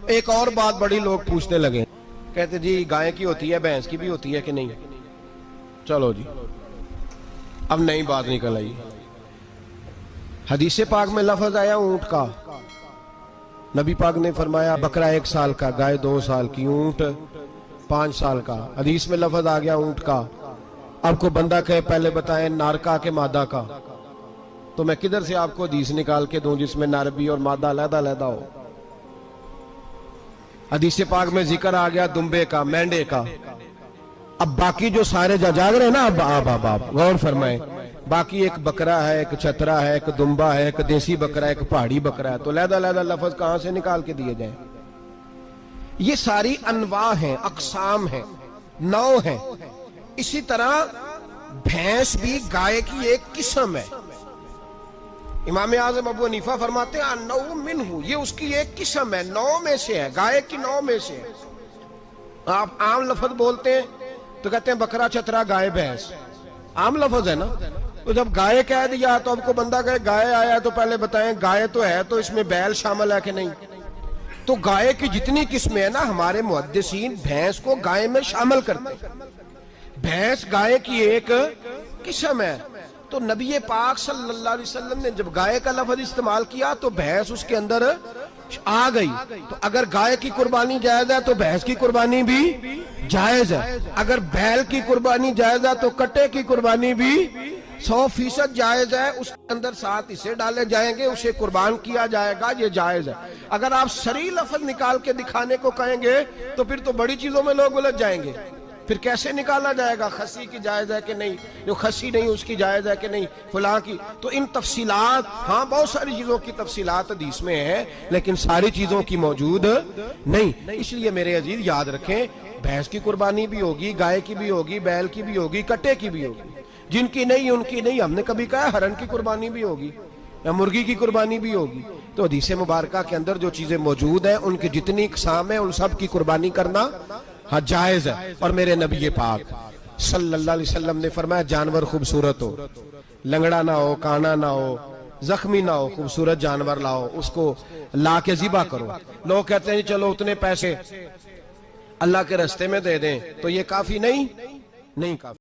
एक और बात बड़ी लोग पूछने लगे, कहते जी गाय की होती है, भैंस की भी होती है कि नहीं? चलो जी, अब नई बात निकल आई। हदीस पाक में लफ्ज आया ऊंट का। नबी पाक ने फरमाया बकरा 1 साल का, गाय 2 साल की, ऊंट 5 साल का। हदीस में लफ्ज आ गया ऊंट का। अब को बंदा कहे पहले बताएं नर का के मादा का, तो मैं किधर से आपको हदीस निकाल के दूं जिसमें नर भी और मादा अलग-अलग हो? हदीस पाक में जिक्र आ गया दुम्बे का, मेंढे का। अब बाकी जो सारे जाग रहे हैं ना, अब गौर फरमाए, बाकी एक बकरा है, एक चतरा है, एक दुम्बा है, एक देसी बकरा है, एक पहाड़ी बकरा है, तो लहदा लफ्ज कहां से निकाल के दिए जाए? ये सारी अनवा हैं, अकसाम है, नौ है। इसी तरह भैंस भी गाय की एक किस्म है। इमाम आज़म अबू हनीफा फरमाते हैं नौ मिन्हु, ये उसकी एक किस्म है, 9 में से है, गाय की 9 में से है। आप आम लफ्ज बोलते हैं तो कहते हैं बकरा चतरा गाय भैंस, आम लफ्ज है ना। तो जब गाय कह दिया तो अब को बंदा कहे गाय आया तो पहले बताएं गाय तो है, तो इसमें बैल शामिल है कि नहीं? तो गाय की जितनी किस्में है ना, हमारे मुहद्दिसीन भैंस को गाय में शामिल करते हैं। भैंस गाय की एक किस्म है। तो नबी पाक सल्लल्लाहु अलैहि वसल्लम ने जब गाय का लफ्ज इस्तेमाल किया तो भैंस उसके अंदर आ गई। तो अगर गाय की कुर्बानी जायज है तो भैंस की कुर्बानी भी जायज है। अगर बैल की कुर्बानी जायज है तो कट्टे की कुर्बानी भी 100% जायज है। उसके अंदर 7 हिस्से डाले जाएंगे, उसे कुर्बान किया जाएगा, ये जायज है। अगर आप सही लफ्ज निकाल के दिखाने को कहेंगे तो फिर तो बड़ी चीजों में लोग उलझ जाएंगे। फिर कैसे निकाला जाएगा खसी की जायज है कि नहीं, जो खसी नहीं उसकी जायज है कि नहीं, फलां की? तो इन तफसीलात, हाँ बहुत सारी चीजों की तफसीलात हदीस में है, लेकिन सारी चीजों की मौजूद नहीं। इसलिए मेरे अजीज याद रखें, भैंस की कुर्बानी भी होगी, गाय की भी होगी, बैल की भी होगी, कट्टे की भी होगी। जिनकी नहीं उनकी नहीं। हमने कभी कहा हरन की कुर्बानी भी होगी या मुर्गी की कुर्बानी भी होगी। तो हदीस मुबारका के अंदर जो चीजें मौजूद है उनकी जितनी इकसाम है उन सब की कुर्बानी करना हाँ जायज है। और मेरे नबी पाक सल्लल्लाहु अलैहि वसल्लम ने फरमाया जानवर खूबसूरत हो, लंगड़ा ना हो, काना ना हो, जख्मी ना हो, खूबसूरत जानवर लाओ, उसको ला के ज़िबा करो। लोग कहते हैं चलो उतने पैसे अल्लाह के रास्ते में दे दें, तो ये काफी नहीं काफी।